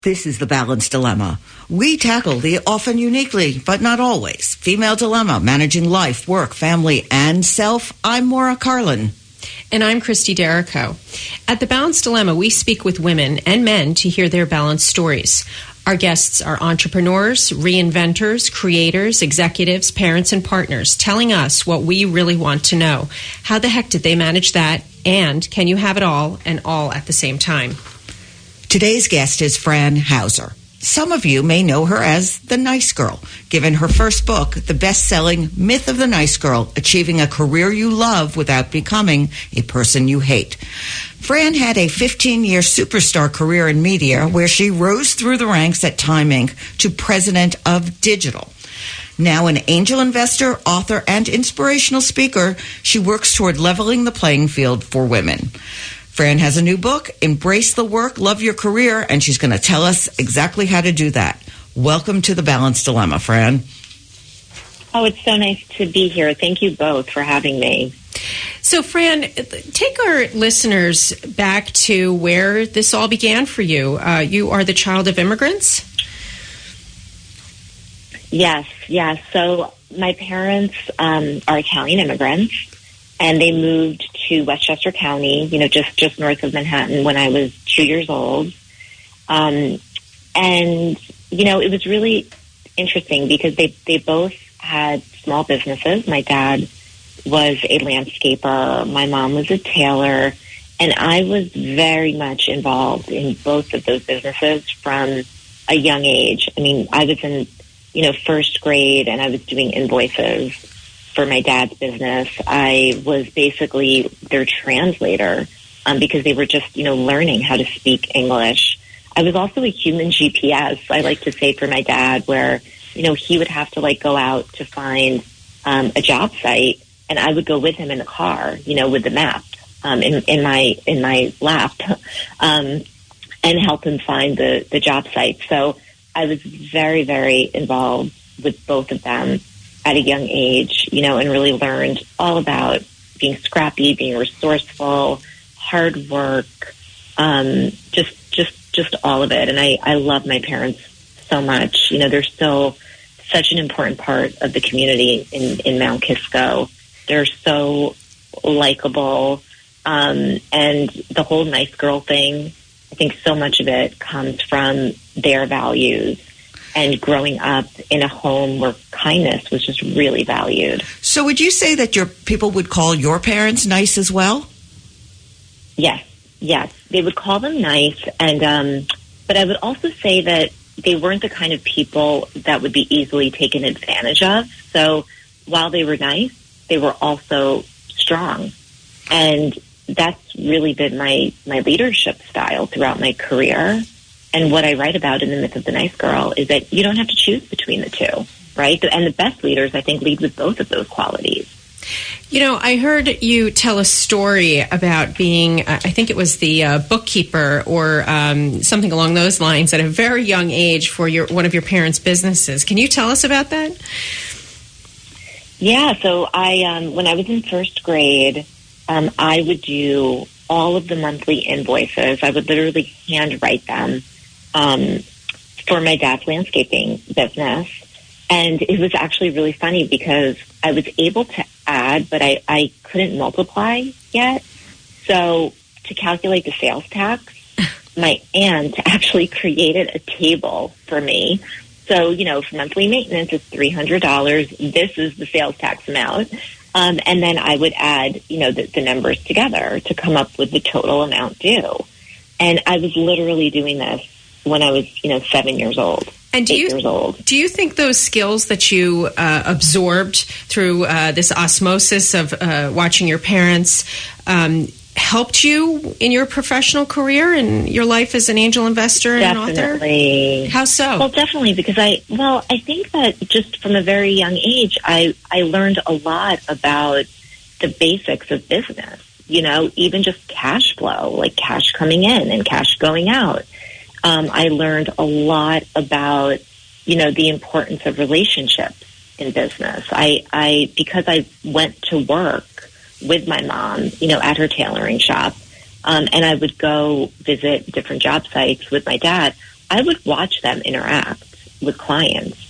This is The Balanced Dilemma. We tackle the often uniquely, but not always, female dilemma, managing life, work, family, and self. I'm Maura, Carlin. And I'm Christie, Derrico. At The Balanced Dilemma, we speak with women and men to hear their balanced stories. Our guests are entrepreneurs, reinventors, creators, executives, parents, and partners, telling us what we really want to know. How the heck did they manage that? And can you have it all and all at the same time? Today's guest is Fran Hauser. Some of you may know her as the Nice Girl, given her first book, the best-selling Myth of the Nice Girl, Achieving a Career You Love Without Becoming a Person You Hate. Fran had a 15-year superstar career in media where she rose through the ranks at Time Inc. to president of Digital. Now an angel investor, author, and inspirational speaker, she works toward leveling the playing field for women. Fran has a new book, Embrace the Work, Love Your Career, and she's going to tell us exactly how to do that. Welcome to The Balanced Dilemma, Fran. Oh, it's so nice to be here. Thank you both for having me. So, Fran, take our listeners back to where this all began for you. You are the child of immigrants? Yes. So my parents are Italian immigrants, and they moved to Westchester County, just north of Manhattan when I was 2 years old. And, it was really interesting because they both had small businesses. My dad was a landscaper. My mom was a tailor. And I was very much involved in both of those businesses from a young age. I mean, I was in, first grade, and I was doing invoices for my dad's business. I was basically their translator because they were just, learning how to speak English. I was also a human GPS, I like to say, for my dad, where, he would have to go out to find a job site, and I would go with him in the car, with the map in my lap and help him find the job site. So I was very, very involved with both of them at a young age, and really learned all about being scrappy, being resourceful, hard work, just all of it. And I love my parents so much. They're still such an important part of the community in Mount Kisco. They're so likable. And the whole nice girl thing, I think so much of it comes from their values and growing up in a home where kindness was just really valued. So would you say that your people would call your parents nice as well? Yes. They would call them nice. And but I would also say that they weren't the kind of people that would be easily taken advantage of. So while they were nice, they were also strong. And that's really been my leadership style throughout my career. And what I write about in The Myth of the Nice Girl is that you don't have to choose between the two, right? And the best leaders, I think, lead with both of those qualities. I heard you tell a story about being, I think it was the bookkeeper or something along those lines at a very young age for one of your parents' businesses. Can you tell us about that? Yeah, so when I was in first grade, I would do all of the monthly invoices. I would literally handwrite them for my dad's landscaping business. And it was actually really funny because I was able to add, but I couldn't multiply yet. So to calculate the sales tax, my aunt actually created a table for me. So, for monthly maintenance, it's $300. This is the sales tax amount. And then I would add, the numbers together to come up with the total amount due. And I was literally doing this when I was, 7 years old. And do you think those skills that you absorbed through this osmosis of watching your parents helped you in your professional career and your life as an angel investor and an author? How so? Well, definitely, because I think that just from a very young age, I learned a lot about the basics of business, even just cash flow, like cash coming in and cash going out. I learned a lot about, the importance of relationships in business. Because I went to work with my mom, at her tailoring shop, and I would go visit different job sites with my dad, I would watch them interact with clients.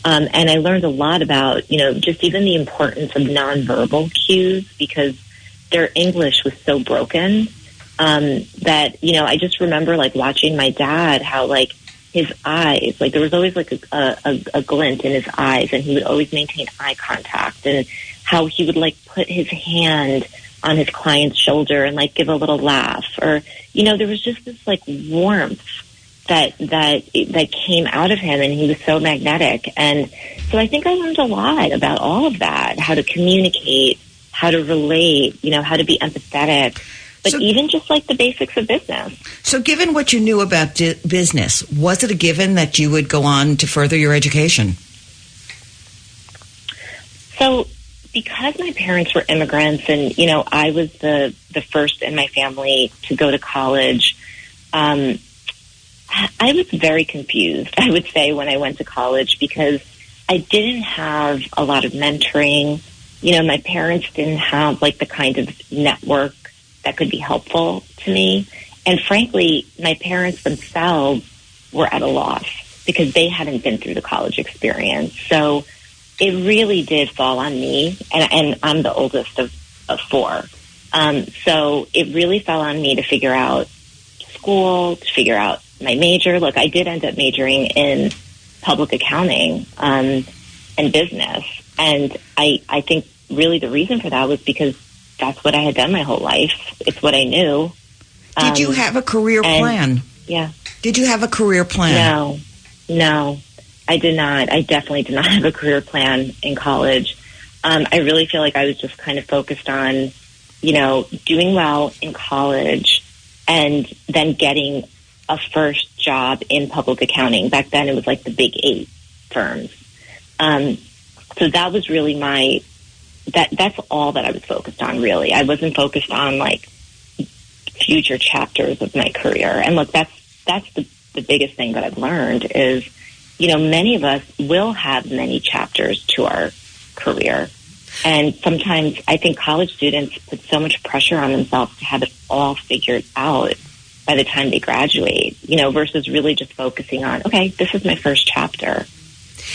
And I learned a lot about, just even the importance of nonverbal cues, because their English was so broken that, I just remember like watching my dad, how like his eyes, like there was always like a glint in his eyes, and he would always maintain eye contact, and how he would like put his hand on his client's shoulder and like give a little laugh, or, there was just this like warmth that came out of him, and he was so magnetic. And so I think I learned a lot about all of that, how to communicate, how to relate, how to be empathetic, but even just like the basics of business. So given what you knew about business, was it a given that you would go on to further your education? So because my parents were immigrants, and, I was the first in my family to go to college, I was very confused, I would say, when I went to college, because I didn't have a lot of mentoring. My parents didn't have like the kind of network that could be helpful to me. And frankly, my parents themselves were at a loss because they hadn't been through the college experience. So it really did fall on me, and I'm the oldest of four. So it really fell on me to figure out school, to figure out my major. Look, I did end up majoring in public accounting and business. And I think really the reason for that was because that's what I had done my whole life. It's what I knew. Did you have a career plan? Yeah. Did you have a career plan? No, I did not. I definitely did not have a career plan in college. I really feel like I was just kind of focused on, doing well in college and then getting a first job in public accounting. Back then it was like the big 8 firms. So that was really that's all that I was focused on, really. I wasn't focused on like future chapters of my career. And look, that's the biggest thing that I've learned is, many of us will have many chapters to our career. And sometimes I think college students put so much pressure on themselves to have it all figured out by the time they graduate, versus really just focusing on, okay, this is my first chapter,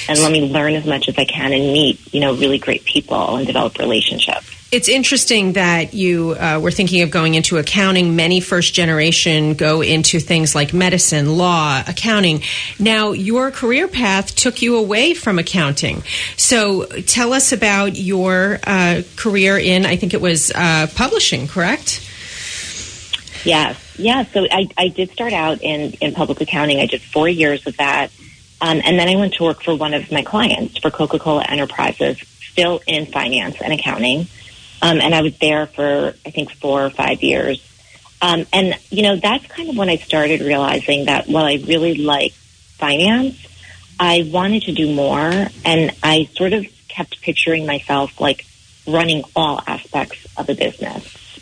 and let me learn as much as I can and meet, really great people and develop relationships. It's interesting that you were thinking of going into accounting. Many first generation go into things like medicine, law, accounting. Now, your career path took you away from accounting. So tell us about your career in, I think it was publishing, correct? Yes. Yeah. So I did start out in public accounting. I did 4 years of that. And then I went to work for one of my clients, for Coca-Cola Enterprises, still in finance and accounting. And I was there for, I think, 4 or 5 years. And, that's kind of when I started realizing that while I really like finance, I wanted to do more. And I sort of kept picturing myself like running all aspects of a business.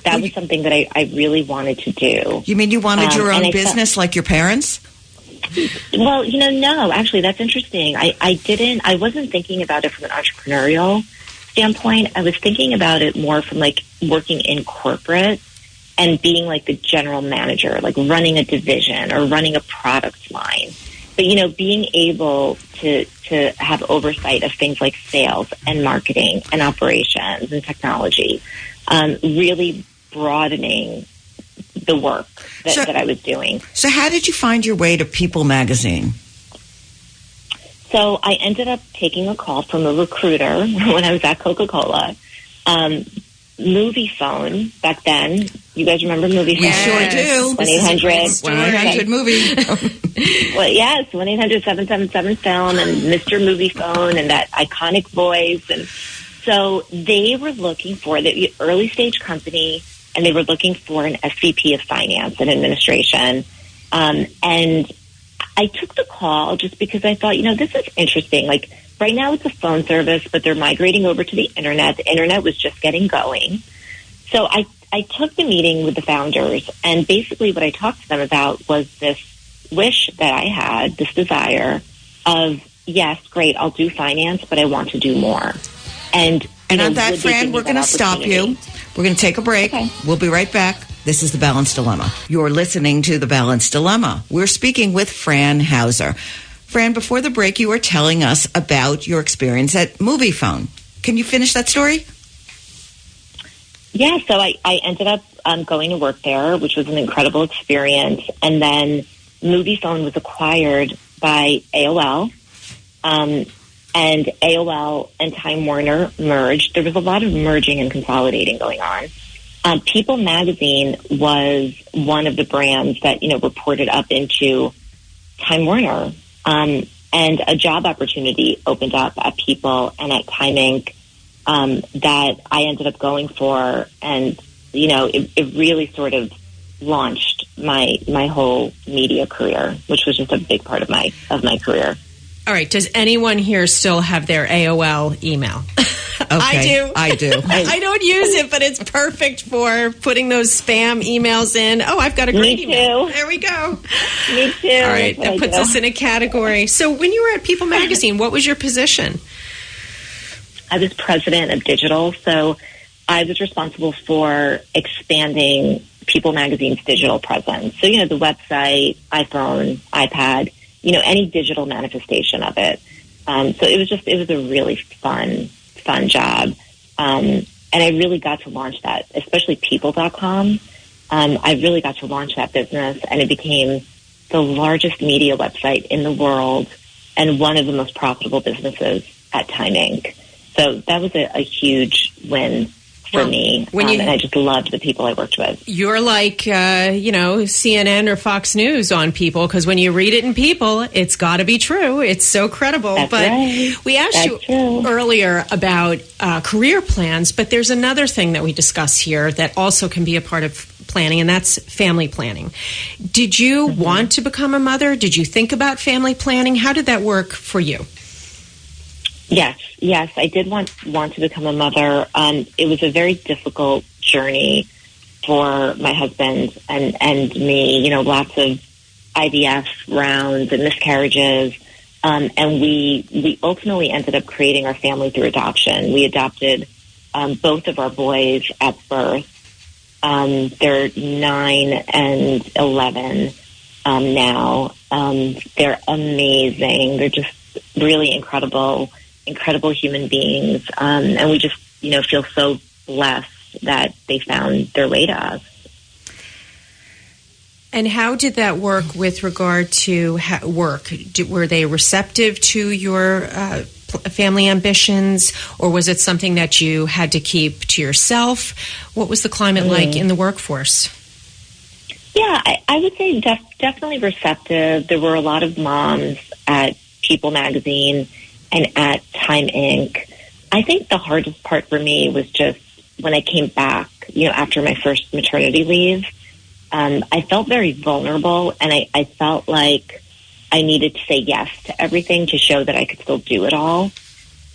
That was something that I really wanted to do. You mean you wanted your own business like your parents? Well, no, actually, that's interesting. I wasn't thinking about it from an entrepreneurial standpoint. I was thinking about it more from like working in corporate and being like the general manager, like running a division or running a product line. But, being able to have oversight of things like sales and marketing and operations and technology, really broadening the work that I was doing. So how did you find your way to People magazine? So I ended up taking a call from a recruiter when I was at Coca-Cola. Movie phone back then. You guys remember movie phone? We sure do. 1-800 movie. Well, yes, 1-800-777-film and Mr. Movie Phone and that iconic voice. And so they were looking for the early stage company, and they were looking for an SVP of finance and administration. And I took the call just because I thought, this is interesting. Like right now it's a phone service, but they're migrating over to the internet. The internet was just getting going. So I took the meeting with the founders, and basically what I talked to them about was this wish that I had, this desire of, yes, great, I'll do finance, but I want to do more. And on that, Fran, we're going to stop you. We're going to take a break. Okay. We'll be right back. This is The Balanced Dilemma. You're listening to The Balanced Dilemma. We're speaking with Fran Hauser. Fran, before the break, you were telling us about your experience at MoviePhone. Can you finish that story? Yeah, so I ended up going to work there, which was an incredible experience. And then MoviePhone was acquired by AOL. And AOL and Time Warner merged. There was a lot of merging and consolidating going on. People Magazine was one of the brands that, reported up into Time Warner. And a job opportunity opened up at People and at Time Inc. That I ended up going for. And, it really sort of launched my whole media career, which was just a big part of my career. All right. Does anyone here still have their AOL email? Okay, I do. I don't use it, but it's perfect for putting those spam emails in. Oh, I've got a great email. There we go. Me too. All right. That puts us in a category. So when you were at People Magazine, what was your position? I was president of digital. So I was responsible for expanding People Magazine's digital presence. So, the website, iPhone, iPad, any digital manifestation of it. So it was a really fun job. And I really got to launch that, especially people.com. I really got to launch that business, and it became the largest media website in the world and one of the most profitable businesses at Time Inc. So that was a huge win for me, and I just loved the people I worked with. You're like, CNN or Fox News on People, because when you read it in People, it's got to be true. It's so credible. That's but right. We asked earlier about career plans, but there's another thing that we discuss here that also can be a part of planning, and that's family planning. Did you want to become a mother? Did you think about family planning? How did that work for you? Yes, I did want to become a mother. It was a very difficult journey for my husband and me. Lots of IVF rounds and miscarriages, and we ultimately ended up creating our family through adoption. We adopted both of our boys at birth. They're 9 and 11 now. They're amazing. They're just really incredible human beings. And we just, feel so blessed that they found their way to us. And how did that work with regard to work? Were they receptive to your family ambitions, or was it something that you had to keep to yourself? What was the climate like in the workforce? Yeah, I would say definitely receptive. There were a lot of moms at People Magazine and at Time Inc. I think the hardest part for me was just when I came back, after my first maternity leave. I felt very vulnerable, and I felt like I needed to say yes to everything to show that I could still do it all.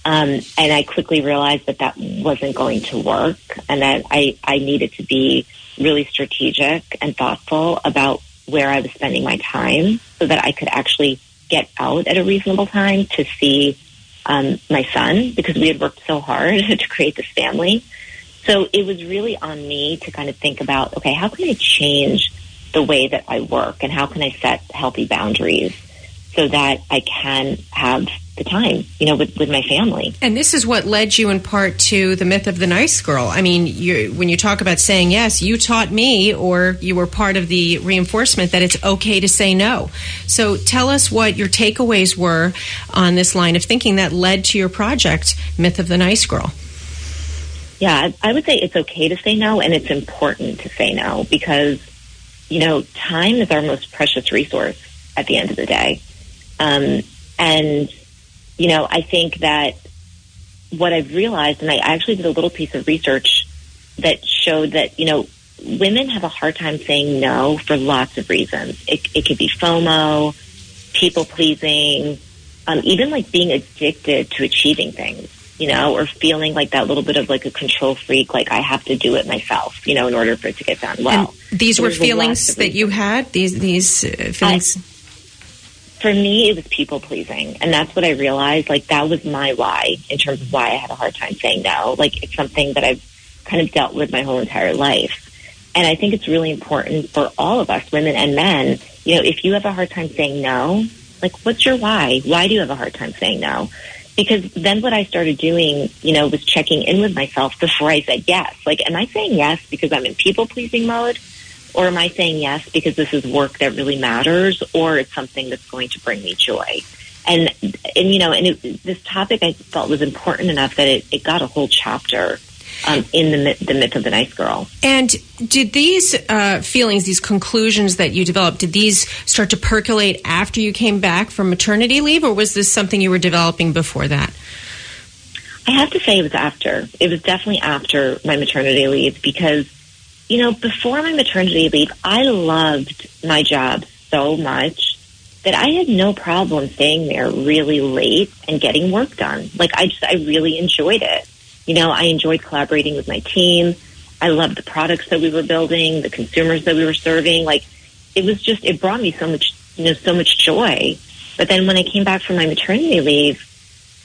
And I quickly realized that wasn't going to work, and that I needed to be really strategic and thoughtful about where I was spending my time so that I could actually get out at a reasonable time to see my son, because we had worked so hard to create this family. So it was really on me to kind of think about, okay, how can I change the way that I work, and how can I set healthy boundaries so that I can have the time, with my family. And this is what led you in part to the myth of the nice girl. I mean, when you talk about saying yes, you taught me, or you were part of the reinforcement that it's okay to say no. So tell us what your takeaways were on this line of thinking that led to your project, Myth of the Nice Girl. Yeah, I would say it's okay to say no, and it's important to say no, because, time is our most precious resource at the end of the day. And I think that what I've realized, and I actually did a little piece of research that showed that, women have a hard time saying no for lots of reasons. It could be FOMO, people pleasing, even like being addicted to achieving things, or feeling like that little bit of like a control freak, like I have to do it myself, in order for it to get done well. And these were feelings that you had, these feelings? For me, it was people pleasing. And that's what I realized. Like, that was my why in terms of why I had a hard time saying no. Like, it's something that I've kind of dealt with my whole entire life. And I think it's really important for all of us, women and men, if you have a hard time saying no, like, what's your why? Why do you have a hard time saying no? Because then what I started doing, was checking in with myself before I said yes. Like, am I saying yes because I'm in people-pleasing mode? Or am I saying yes because this is work that really matters, or it's something that's going to bring me joy? And this topic I felt was important enough that it got a whole chapter in the myth of the nice girl. And did these feelings, these conclusions that you developed, did these start to percolate after you came back from maternity leave, or was this something you were developing before that? I have to say it was after. It was definitely after my maternity leave because, before my maternity leave, I loved my job so much that I had no problem staying there really late and getting work done. Like, I really enjoyed it. I enjoyed collaborating with my team. I loved the products that we were building, the consumers that we were serving. Like, it brought me so much joy. But then when I came back from my maternity leave,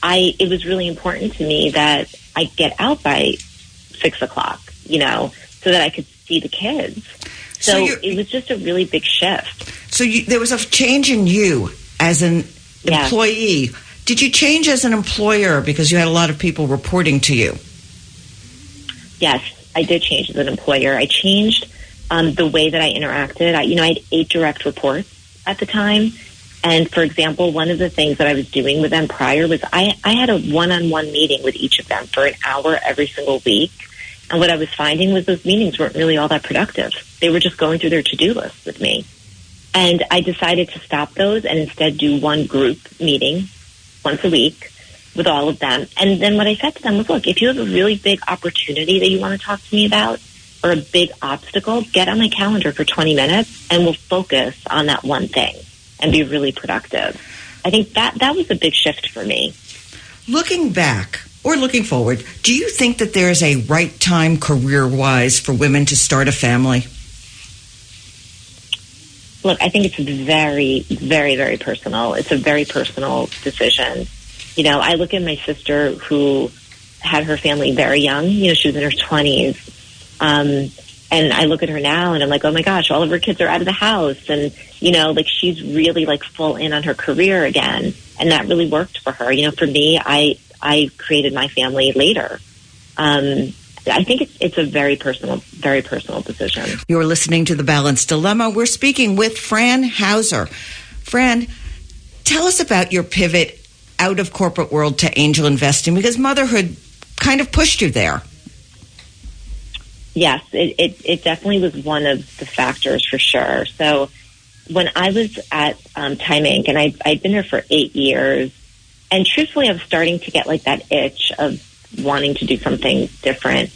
it was really important to me that I get out by 6 o'clock, so that I could see the kids. So it was just a really big shift. So there was a change in you as an employee. Did you change as an employer because you had a lot of people reporting to you? Yes, I did change as an employer. I changed the way that I interacted. I had 8 direct reports at the time. And for example, one of the things that I was doing with them prior was I had a one-on-one meeting with each of them for an hour every single week. And what I was finding was those meetings weren't really all that productive. They were just going through their to-do list with me. And I decided to stop those and instead do one group meeting once a week with all of them. And then what I said to them was, look, if you have a really big opportunity that you want to talk to me about or a big obstacle, get on my calendar for 20 minutes and we'll focus on that one thing and be really productive. I think that was a big shift for me. Looking back or looking forward, do you think that there is a right time career-wise for women to start a family? Look, I think it's very, very, very personal. It's a very personal decision. I look at my sister who had her family very young. She was in her 20s. And I look at her now and I'm like, oh my gosh, all of her kids are out of the house. And, she's really full in on her career again. And that really worked for her. For me, I created my family later. I think it's a very personal decision. You're listening to The Balanced Dilemma. We're speaking with Fran Hauser. Fran, tell us about your pivot out of corporate world to angel investing, because motherhood kind of pushed you there. Yes, it definitely was one of the factors for sure. So when I was at Time Inc., and I'd been there for 8 years, and truthfully, I was starting to get that itch of wanting to do something different.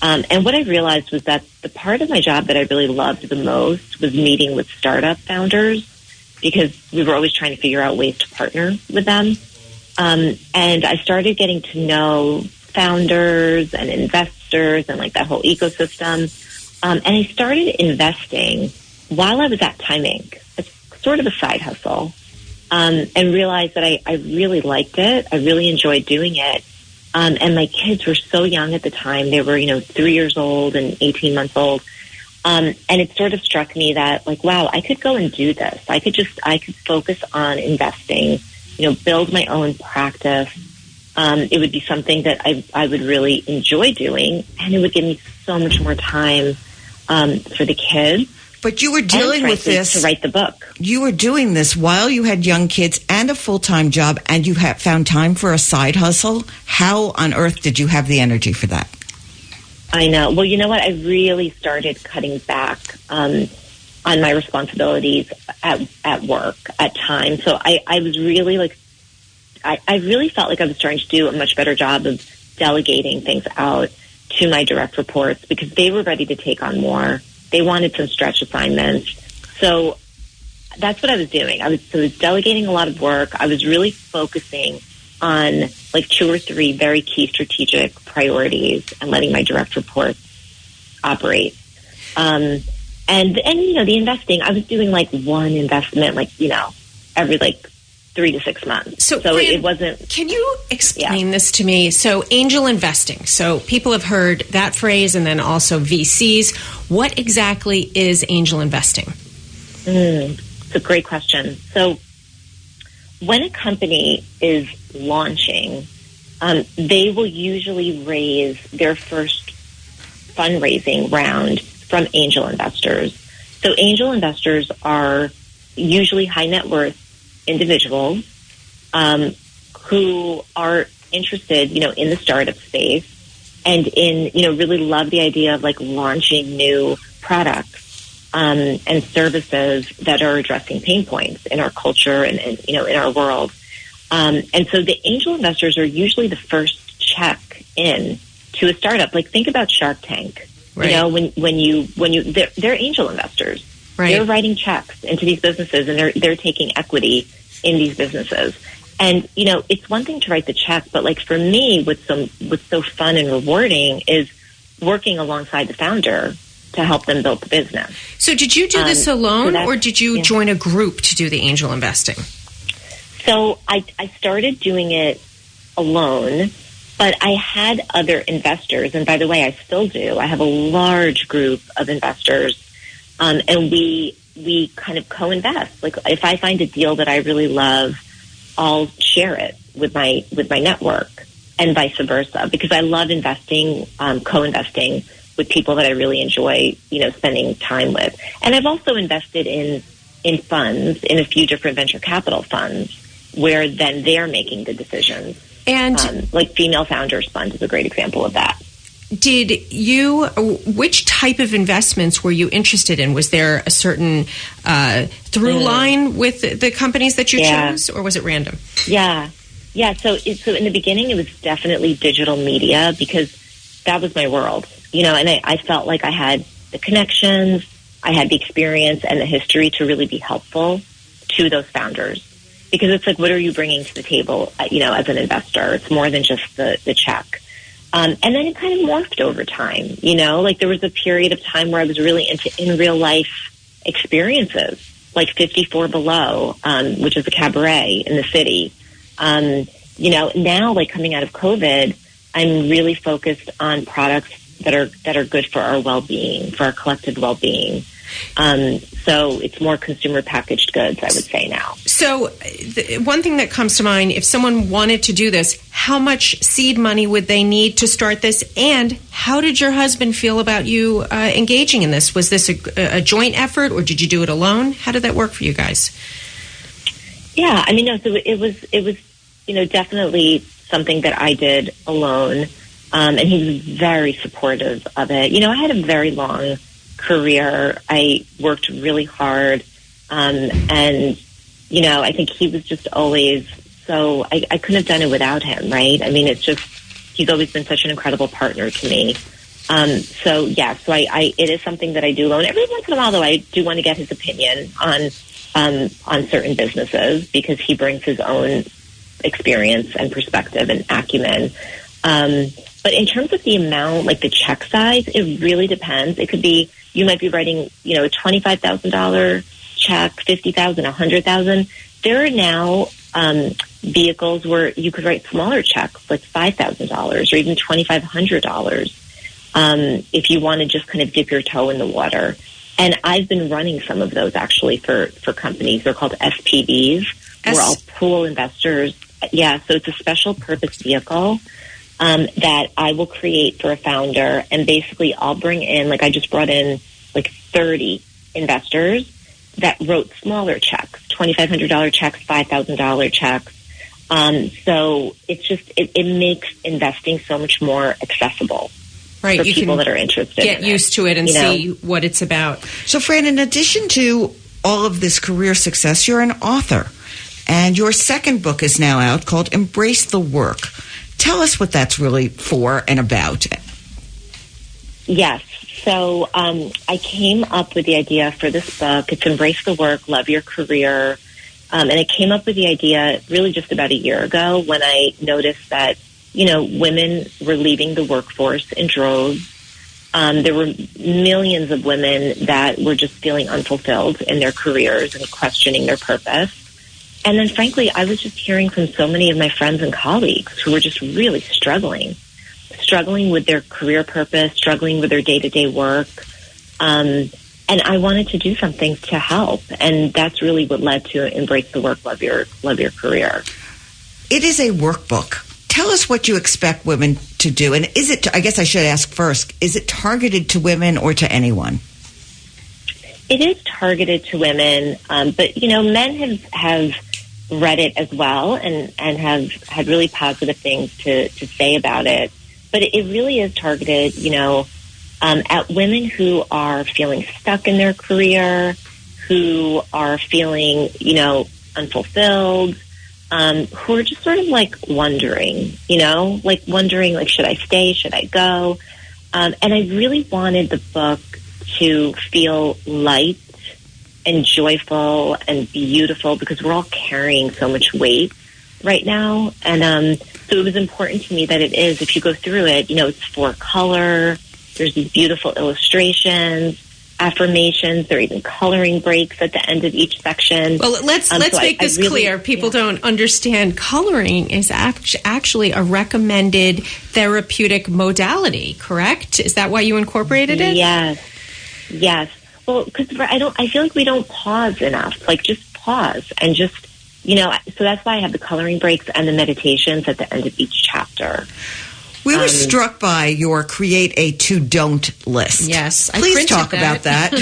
And what I realized was that the part of my job that I really loved the most was meeting with startup founders, because we were always trying to figure out ways to partner with them. And I started getting to know founders and investors and that whole ecosystem. And I started investing while I was at Time Inc. It's sort of a side hustle. And realized that I really liked it. I really enjoyed doing it. And my kids were so young at the time. They were, 3 years old and 18 months old. And it sort of struck me that wow, I could go and do this. I could focus on investing, build my own practice. It would be something that I would really enjoy doing, and it would give me so much more time for the kids. But you were dealing with this to write the book. You were doing this while you had young kids and a full-time job, and you had found time for a side hustle. How on earth did you have the energy for that? I know. Well, you know what? I really started cutting back on my responsibilities at work at times. So I was really I really felt like I was trying to do a much better job of delegating things out to my direct reports, because they were ready to take on more. They wanted some stretch assignments. So that's what I was doing. I was delegating a lot of work. I was really focusing on 2 or 3 very key strategic priorities and letting my direct reports operate. And the investing, I was doing one investment, every 3 to 6 months. So Fran, it wasn't. Can you explain this to me? So angel investing. So people have heard that phrase, and then also VCs. What exactly is angel investing? It's a great question. So when a company is launching, they will usually raise their first fundraising round from angel investors. So angel investors are usually high net worth individuals who are interested, in the startup space and in, really love the idea of like launching new products and services that are addressing pain points in our culture and in our world. And so the angel investors are usually the first check in to a startup. Like think about Shark Tank. Right. They're angel investors. Right. They're writing checks into these businesses, and they're taking equity in these businesses. And it's one thing to write the check, but like for me, what's so fun and rewarding is working alongside the founder to help them build the business. So did you do this alone, or did you join a group to do the angel investing? So I started doing it alone, but I had other investors, and by the way, I still do. I have a large group of investors, and we kind of co-invest. Like if I find a deal that I really love, I'll share it with my network, and vice versa, because I love investing, co-investing with people that I really enjoy, spending time with. And I've also invested in funds, in a few different venture capital funds, where then they're making the decisions. And like Female Founders Fund is a great example of that. Which type of investments were you interested in? Was there a certain through line with the companies that you chose, or was it random? Yeah. So in the beginning, it was definitely digital media, because that was my world, and I felt like I had the connections, I had the experience and the history to really be helpful to those founders. Because it's like, what are you bringing to the table, as an investor? It's more than just the check. And then it kind of morphed over time, like there was a period of time where I was really into in real life experiences, like 54 Below, which is a cabaret in the city. Now, like coming out of COVID, I'm really focused on products that are good for our well-being, for our collective well-being. So it's more consumer packaged goods, I would say now. So one thing that comes to mind, if someone wanted to do this, how much seed money would they need to start this? And how did your husband feel about you engaging in this? Was this a joint effort, or did you do it alone? How did that work for you guys? Yeah, no, so it was definitely something that I did alone. And he was very supportive of it. I had a very long career. I worked really hard. And, I think he was just always so, I couldn't have done it without him, right? He's always been such an incredible partner to me. So it is something that I do alone. Every once in a while, though, I do want to get his opinion on certain businesses, because he brings his own experience and perspective and acumen. But in terms of the amount, like the check size, it really depends. It could be, you might be writing, a $25,000 check, $50,000, $100,000. There are now vehicles where you could write smaller checks, like $5,000 or even $2,500, if you want to just kind of dip your toe in the water. And I've been running some of those actually for companies. They're called SPVs, where I'll pool investors. Yeah, so it's a special purpose vehicle that I will create for a founder, and basically I'll bring in, like I just brought in like 30 investors that wrote smaller checks, $2,500 checks, $5,000 checks. So it's just, it makes investing so much more accessible. Right, for people that are interested. Get used to it and see what it's about. So, Fran, in addition to all of this career success, you're an author, and your second book is now out called Embrace the Work. Tell us what that's really for and about. Yes. So I came up with the idea for this book. It's Embrace the Work, Love Your Career. And I came up with the idea really just about a year ago, when I noticed that, women were leaving the workforce in droves. There were millions of women that were just feeling unfulfilled in their careers and questioning their purpose. And then, frankly, I was just hearing from so many of my friends and colleagues who were just really struggling with their career purpose, struggling with their day-to-day work. And I wanted to do something to help. And that's really what led to Embrace the Work, Love Your Career. It is a workbook. Tell us what you expect women to do. And is it, I guess I should ask first, is it targeted to women or to anyone? It is targeted to women, but, men have read it as well and have had really positive things to say about it. But it really is targeted, at women who are feeling stuck in their career, who are feeling, unfulfilled, who are just sort of wondering, should I stay? Should I go? And I really wanted the book to feel light and joyful and beautiful because we're all carrying so much weight right now. And so it was important to me that it is, if you go through it, it's 4-color. There's these beautiful illustrations, affirmations. There are even coloring breaks at the end of each section. Well, let's make this clear. People don't understand. Coloring is actually a recommended therapeutic modality, correct? Is that why you incorporated it? Yes. Well, because I feel like we don't pause enough. Just pause and just, so that's why I have the coloring breaks and the meditations at the end of each chapter. We were struck by your create a to-don't list. Yes. Please talk about that.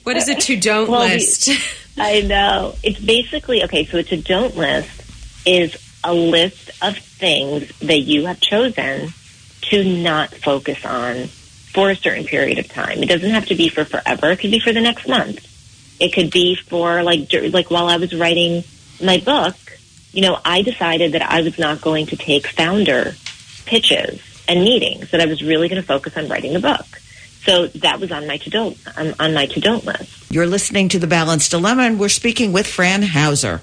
What is a to-don't list? I know. It's basically, so a to-don't list is a list of things that you have chosen to not focus on for a certain period of time. It doesn't have to be for forever. It could be for the next month. It could be for while I was writing my book, I decided that I was not going to take founder pitches and meetings, that I was really going to focus on writing the book. So that was on my to-don't list. You're listening to The Balanced Dilemma, and we're speaking with Fran Hauser.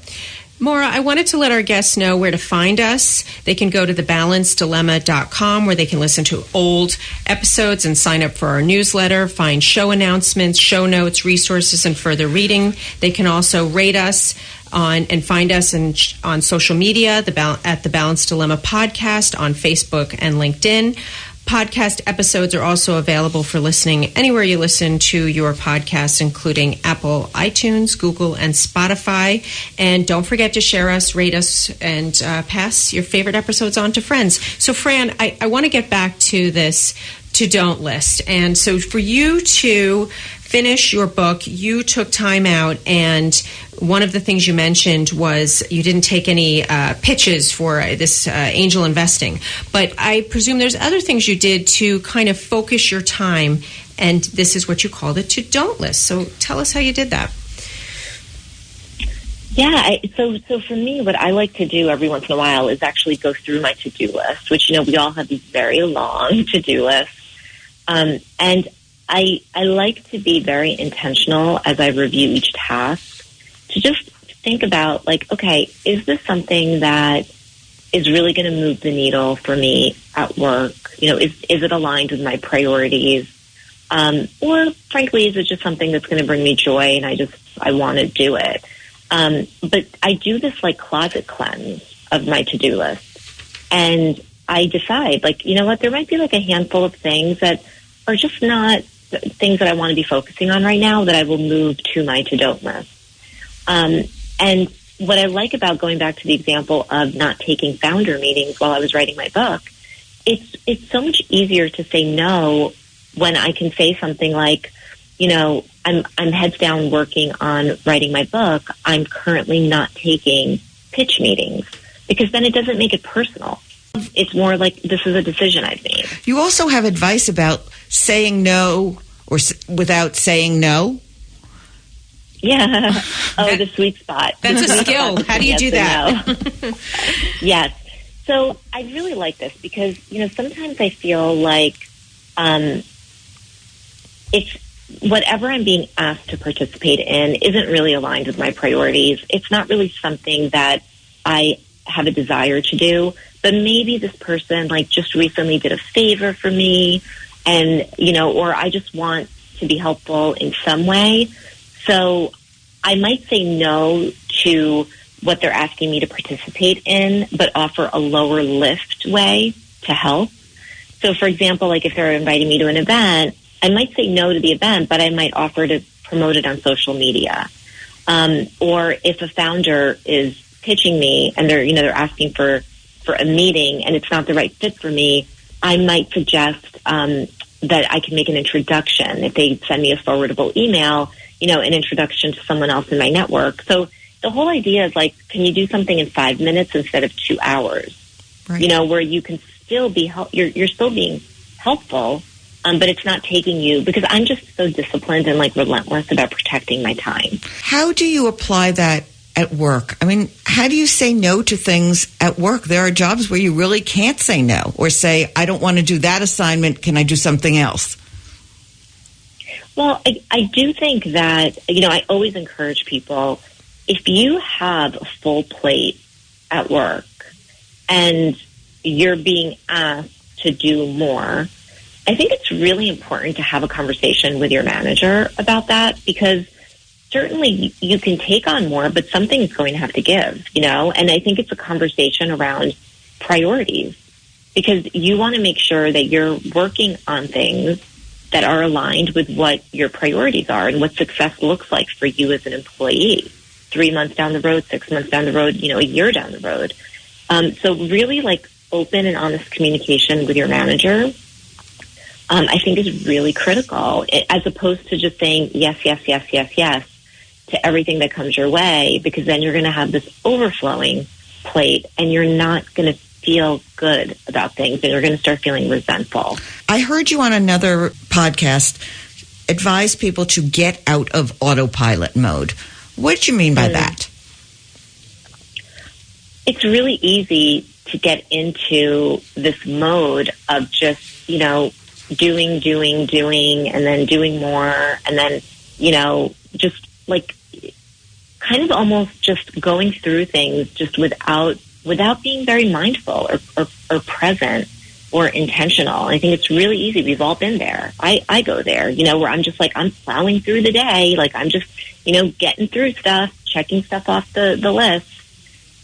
Maura, I wanted to let our guests know where to find us. They can go to thebalanceddilemma.com where they can listen to old episodes and sign up for our newsletter, find show announcements, show notes, resources, and further reading. They can also rate us and find us on social media at the Balanced Dilemma Podcast on Facebook and LinkedIn. Podcast episodes are also available for listening anywhere you listen to your podcasts, including Apple, iTunes, Google, and Spotify. And don't forget to share us, rate us, and pass your favorite episodes on to friends. So, Fran, I want to get back to this to-don't list. And so for you to finish your book, you took time out, and one of the things you mentioned was you didn't take any pitches for this angel investing. But I presume there's other things you did to kind of focus your time, and this is what you called it to-don't list. So tell us how you did that. Yeah, so for me, what I like to do every once in a while is actually go through my to-do list, which, we all have these very long to-do lists. And I like to be very intentional as I review each task to just think about, okay, is this something that is really going to move the needle for me at work? Is it aligned with my priorities? Or frankly, is it just something that's going to bring me joy and I want to do it? But I do this closet cleanse of my to-do list. And I decide, there might be a handful of things that are just not things that I want to be focusing on right now that I will move to my to-don't list. And what I like about going back to the example of not taking founder meetings while I was writing my book, it's so much easier to say no when I can say something like, I'm heads down working on writing my book. I'm currently not taking pitch meetings, because then it doesn't make it personal. It's more like this is a decision I've made. You also have advice about saying no or without saying no. Yeah. The sweet spot. That's a skill. How do you do that? No. Yes. So I really like this because, sometimes I feel like it's whatever I'm being asked to participate in isn't really aligned with my priorities. It's not really something that I have a desire to do, but maybe this person just recently did a favor for me and, or I just want to be helpful in some way. So I might say no to what they're asking me to participate in, but offer a lower lift way to help. So, for example, like if they're inviting me to an event, I might say no to the event, but I might offer to promote it on social media. Or if a founder is pitching me and they're asking for a meeting and it's not the right fit for me, I might suggest that I can make an introduction. If they send me a forwardable email, an introduction to someone else in my network. So the whole idea is like, can you do something in 5 minutes instead of 2 hours? Right. Where you can still be you're still being helpful, but it's not taking you, because I'm just so disciplined and like relentless about protecting my time. How do you apply that at work? I mean, how do you say no to things at work? There are jobs where you really can't say no or say, I don't want to do that assignment. Can I do something else? Well, I do think that, I always encourage people, if you have a full plate at work and you're being asked to do more, I think it's really important to have a conversation with your manager about that, because certainly you can take on more, but something is going to have to give, and I think it's a conversation around priorities, because you want to make sure that you're working on things that are aligned with what your priorities are and what success looks like for you as an employee 3 months down the road, 6 months down the road, a year down the road. So really like open and honest communication with your manager, I think is really critical, as opposed to just saying yes, yes, yes, yes, yes to everything that comes your way, because then you're going to have this overflowing plate and you're not going to feel good about things and you're going to start feeling resentful. I heard you on another podcast advise people to get out of autopilot mode. What did you mean by that? It's really easy to get into this mode of just, doing, and then doing more, and then, just like kind of almost just going through things just without being very mindful or present or intentional. I think it's really easy. We've all been there. I go there, where I'm just like, I'm plowing through the day. Like I'm just, getting through stuff, checking stuff off the list.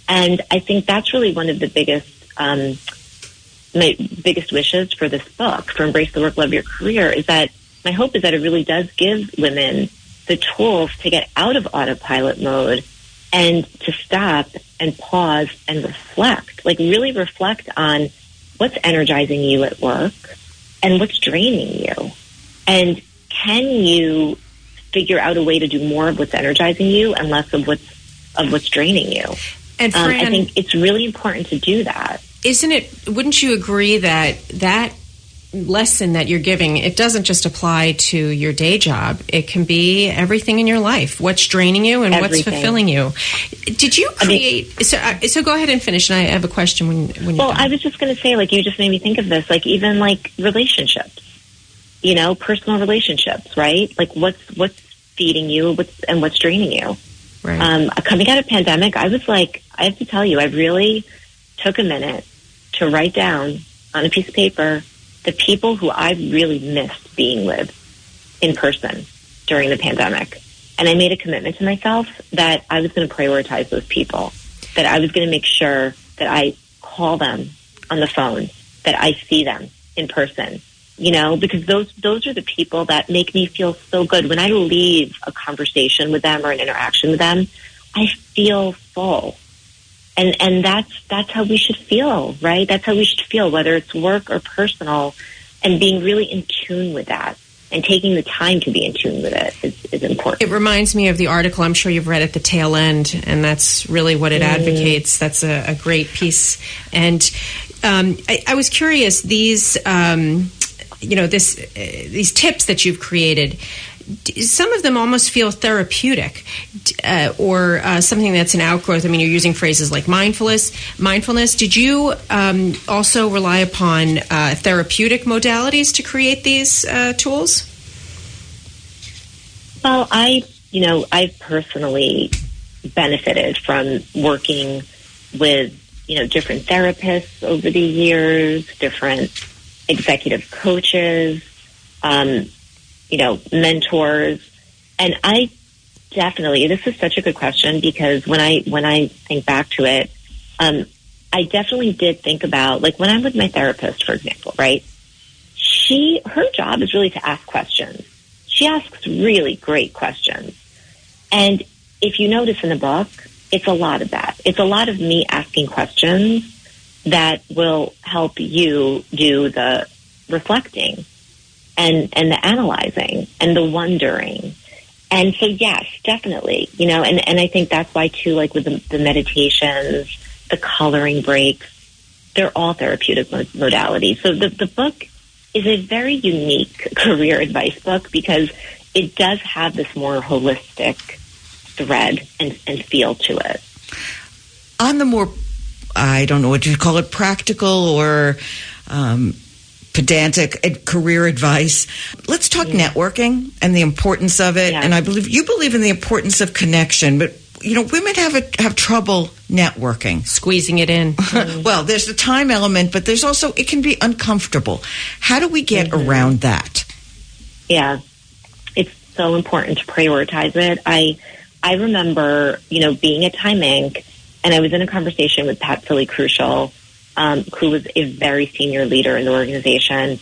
And I think that's really one of the biggest, my biggest wishes for this book, for Embrace the Work, Love Your Career, is that my hope is that it really does give women the tools to get out of autopilot mode and to stop and pause and reflect, like really reflect on what's energizing you at work and what's draining you. And can you figure out a way to do more of what's energizing you and less of what's draining you? And Fran, I think it's really important to do that. Wouldn't you agree that lesson that you're giving, it doesn't just apply to your day job. It can be everything in your life. What's draining you and what's fulfilling you. Did you create... So go ahead and finish, and I have a question when you're done. I was just going to say, like, you just made me think of this, like, even, like, relationships, personal relationships, right? Like, what's feeding you and what's draining you? Right. Coming out of pandemic, I was like, I have to tell you, I really took a minute to write down on a piece of paper the people who I really missed being with in person during the pandemic. And I made a commitment to myself that I was going to prioritize those people, that I was going to make sure that I call them on the phone, that I see them in person, because those are the people that make me feel so good. When I leave a conversation with them or an interaction with them, I feel full. And that's how we should feel, right? That's how we should feel, whether it's work or personal, and being really in tune with that and taking the time to be in tune with it is important. It reminds me of the article, I'm sure you've read at The Tail End, and that's really what it advocates. That's a great piece. And I was curious, these these tips that you've created, some of them almost feel therapeutic or something that's an outgrowth. I mean, you're using phrases like mindfulness. Did you also rely upon therapeutic modalities to create these tools? Well, I've personally benefited from working with, different therapists over the years, different executive coaches, mentors. And I definitely. This is such a good question because when I think back to it, I definitely did think about, like, when I'm with my therapist, for example, right? Her job is really to ask questions. She asks really great questions. And if you notice in the book, it's a lot of that. It's a lot of me asking questions that will help you do the reflecting and the analyzing and the wondering. And so, yes, definitely, and I think that's why, too, like with the meditations, the coloring breaks, they're all therapeutic modalities. So the book is a very unique career advice book because it does have this more holistic thread and feel to it. On the more, I don't know what you call it, practical or pedantic career advice, let's talk networking and the importance of it. Yeah. And I believe you believe in the importance of connection, but women have trouble networking. Squeezing it in. Well, there's the time element, but there's also, it can be uncomfortable. How do we get around that? Yeah, it's so important to prioritize it. I remember, being at Time Inc., and I was in a conversation with Pat Crucial, who was a very senior leader in the organization.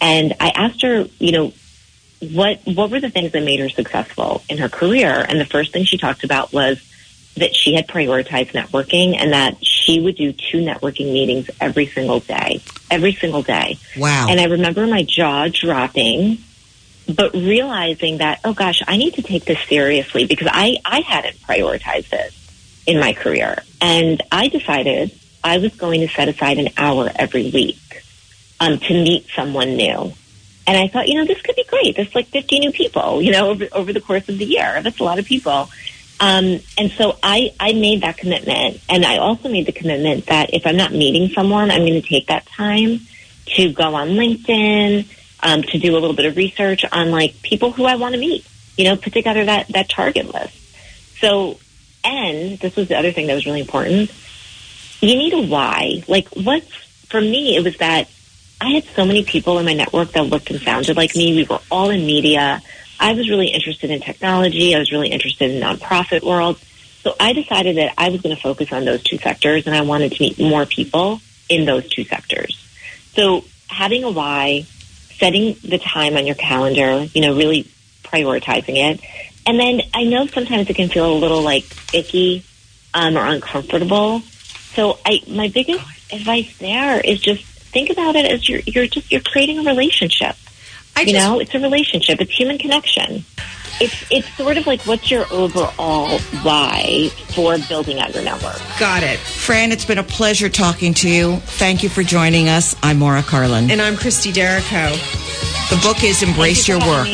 And I asked her, what were the things that made her successful in her career? And the first thing she talked about was that she had prioritized networking and that she would do 2 networking meetings every single day. Wow. And I remember my jaw dropping, but realizing that, oh gosh, I need to take this seriously because I hadn't prioritized it in my career. And I decided I was going to set aside an hour every week to meet someone new. And I thought, this could be great. There's like 50 new people, over the course of the year. That's a lot of people. And so I made that commitment. And I also made the commitment that if I'm not meeting someone, I'm going to take that time to go on LinkedIn, to do a little bit of research on like people who I want to meet, put together that target list. So, and this was the other thing that was really important. You need a why. Like for me, it was that I had so many people in my network that looked and sounded like me. We were all in media. I was really interested in technology. I was really interested in nonprofit world. So I decided that I was going to focus on those 2 sectors, and I wanted to meet more people in those 2 sectors. So having a why, setting the time on your calendar, really prioritizing it. And then I know sometimes it can feel a little like icky or uncomfortable. So my biggest advice there is just think about it as you're creating a relationship. It's a relationship. It's human connection. It's sort of like, what's your overall why for building out your network? Got it. Fran, it's been a pleasure talking to you. Thank you for joining us. I'm Maura Carlin. And I'm Christie Derrico. The book is Embrace Your Work.